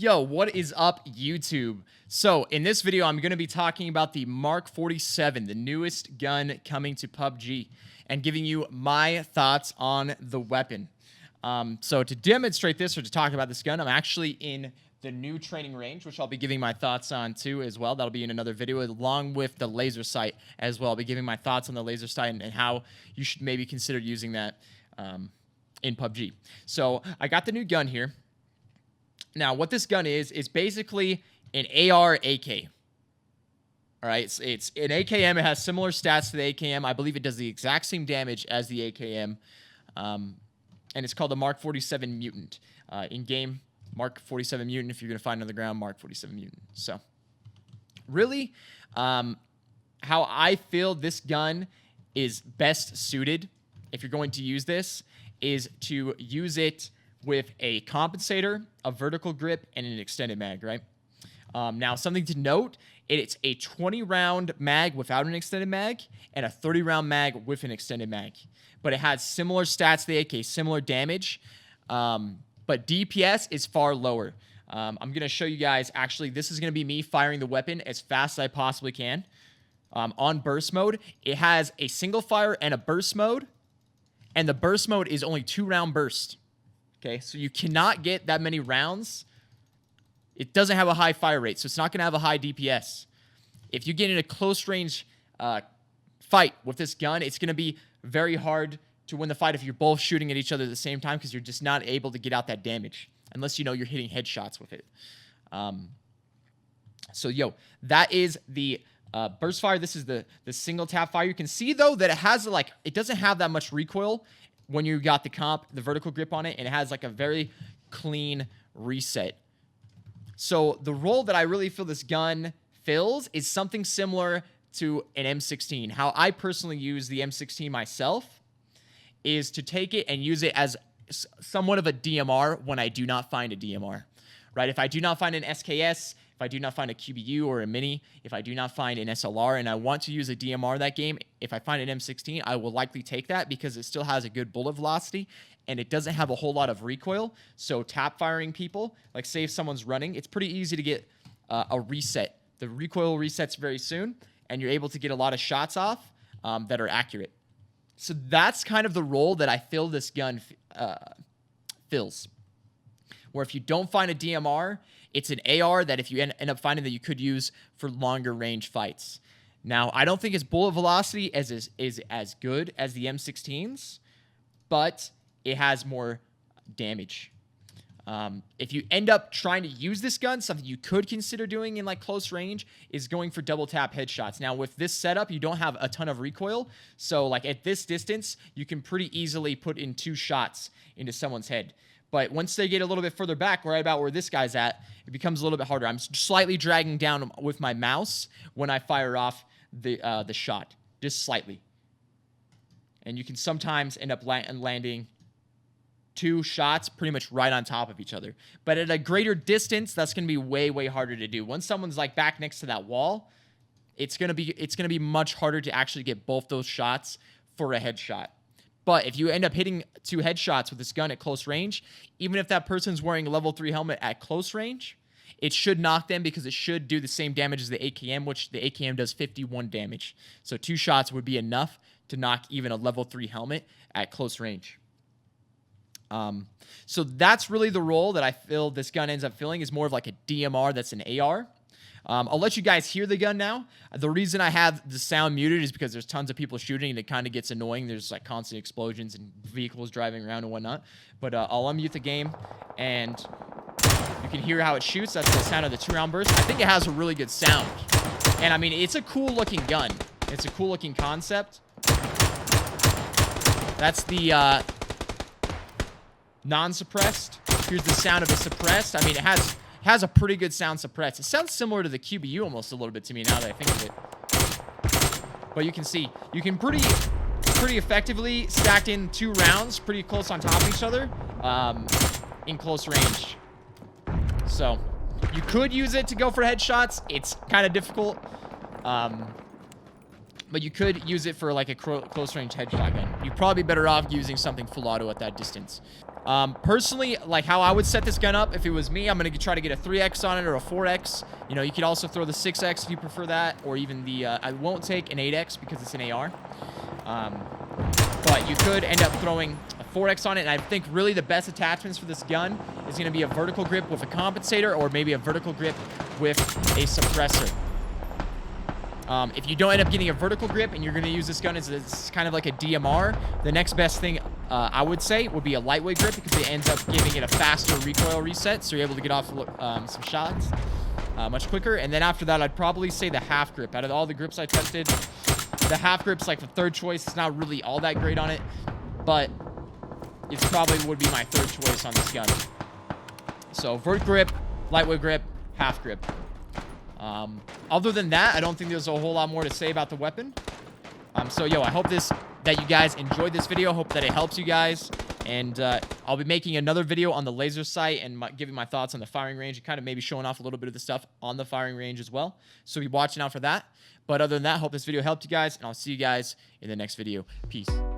Yo, what is up, YouTube? So, in this video, I'm going to be talking about the MK-47, the newest gun coming to PUBG, and giving you my thoughts on the weapon. So, to demonstrate this, or to talk about this gun, I'm actually in the new training range, which I'll be giving my thoughts on too as well. That'll be in another video, along with the laser sight as well. I'll be giving my thoughts on the laser sight and how you should maybe consider using that in PUBG. So, I got the new gun here. Now, what this gun is basically an AR AK. All right, it's an AKM. It has similar stats to the AKM. I believe it does the exact same damage as the AKM. And it's called the MK-47 Mutant. In-game, MK-47 Mutant. If you're going to find it on the ground, MK-47 Mutant. So, really, how I feel this gun is best suited, if you're going to use this, is to use it with a compensator, a vertical grip, and an extended mag, right? Now, something to note, it's a 20-round mag without an extended mag and a 30-round mag with an extended mag. But it has similar stats to the AK, similar damage, but DPS is far lower. I'm going to show you guys, actually, this is going to be me firing the weapon as fast as I possibly can. On burst mode, it has a single fire and a burst mode, and the burst mode is only 2-round burst. Okay, so you cannot get that many rounds. It doesn't have a high fire rate, so it's not going to have a high DPS. If you get in a close range fight with this gun, it's going to be very hard to win the fight if you're both shooting at each other at the same time, because you're just not able to get out that damage unless you know you're hitting headshots with it. So, yo, that is the burst fire. This is the single tap fire. You can see, though, that it has, like, it doesn't have that much recoil when you got the vertical grip on it, and it has like a very clean reset. So the role that I really feel this gun fills is something similar to an M16. How I personally use the M16 myself is to take it and use it as somewhat of a DMR when I do not find a DMR, right? If I do not find an SKS, if I do not find a QBU or a Mini, if I do not find an SLR and I want to use a DMR that game, if I find an M16, I will likely take that because it still has a good bullet velocity and it doesn't have a whole lot of recoil. So tap firing people, like say if someone's running, it's pretty easy to get a reset. The recoil resets very soon and you're able to get a lot of shots off that are accurate. So that's kind of the role that I feel this gun fills. Where if you don't find a DMR, it's an AR that if you end up finding that you could use for longer range fights. Now, I don't think its bullet velocity is as good as the M16's, but it has more damage. If you end up trying to use this gun, something you could consider doing in like close range is going for double tap headshots. Now, with this setup, you don't have a ton of recoil. So like at this distance, you can pretty easily put in 2 shots into someone's head. But once they get a little bit further back, right about where this guy's at, it becomes a little bit harder. I'm slightly dragging down with my mouse when I fire off the shot, just slightly. And you can sometimes end up landing 2 shots pretty much right on top of each other. But at a greater distance, that's going to be way, way harder to do. Once someone's like back next to that wall, it's going to be much harder to actually get both those shots for a headshot. But if you end up hitting 2 headshots with this gun at close range, even if that person's wearing a level 3 helmet at close range, it should knock them because it should do the same damage as the AKM, which the AKM does 51 damage. So 2 shots would be enough to knock even a level 3 helmet at close range. So that's really the role that I feel this gun ends up filling, is more of like a DMR that's an AR. I'll let you guys hear the gun now. The reason I have the sound muted is because there's tons of people shooting and it kind of gets annoying. There's like constant explosions and vehicles driving around and whatnot. But I'll unmute the game and you can hear how it shoots. That's the sound of the 2-round burst. I think it has a really good sound. And I mean, it's a cool looking gun. It's a cool looking concept. That's the non-suppressed. Here's the sound of a suppressed. I mean, it has a pretty good sound suppressed. It sounds similar to the QBU almost a little bit to me now that I think of it. But you can see, you can pretty effectively stack in 2 rounds pretty close on top of each other in close range. So you could use it to go for headshots. It's kind of difficult. but you could use it for like a close range headshot gun. You're probably better off using something full auto at that distance. Personally, like how I would set this gun up if it was me, I'm going to try to get a 3x on it or a 4x. You know, you could also throw the 6x if you prefer that, or even the, I won't take an 8x because it's an AR. But you could end up throwing a 4x on it, and I think really the best attachments for this gun is going to be a vertical grip with a compensator, or maybe a vertical grip with a suppressor. If you don't end up getting a vertical grip and you're going to use this gun as it's kind of like a DMR, the next best thing I would say would be a lightweight grip, because it ends up giving it a faster recoil reset, so you're able to get off some shots much quicker. And then after that, I'd probably say the half grip. Out of all the grips I tested, the half grip's like the third choice. It's not really all that great on it, but it probably would be my third choice on this gun. So vert grip, lightweight grip, half grip. Other than that, I don't think there's a whole lot more to say about the weapon. So, I hope that you guys enjoyed this video. Hope that it helps you guys. And I'll be making another video on the laser sight and giving my thoughts on the firing range and kind of maybe showing off a little bit of the stuff on the firing range as well. So be watching out for that. But other than that, hope this video helped you guys, and I'll see you guys in the next video. Peace.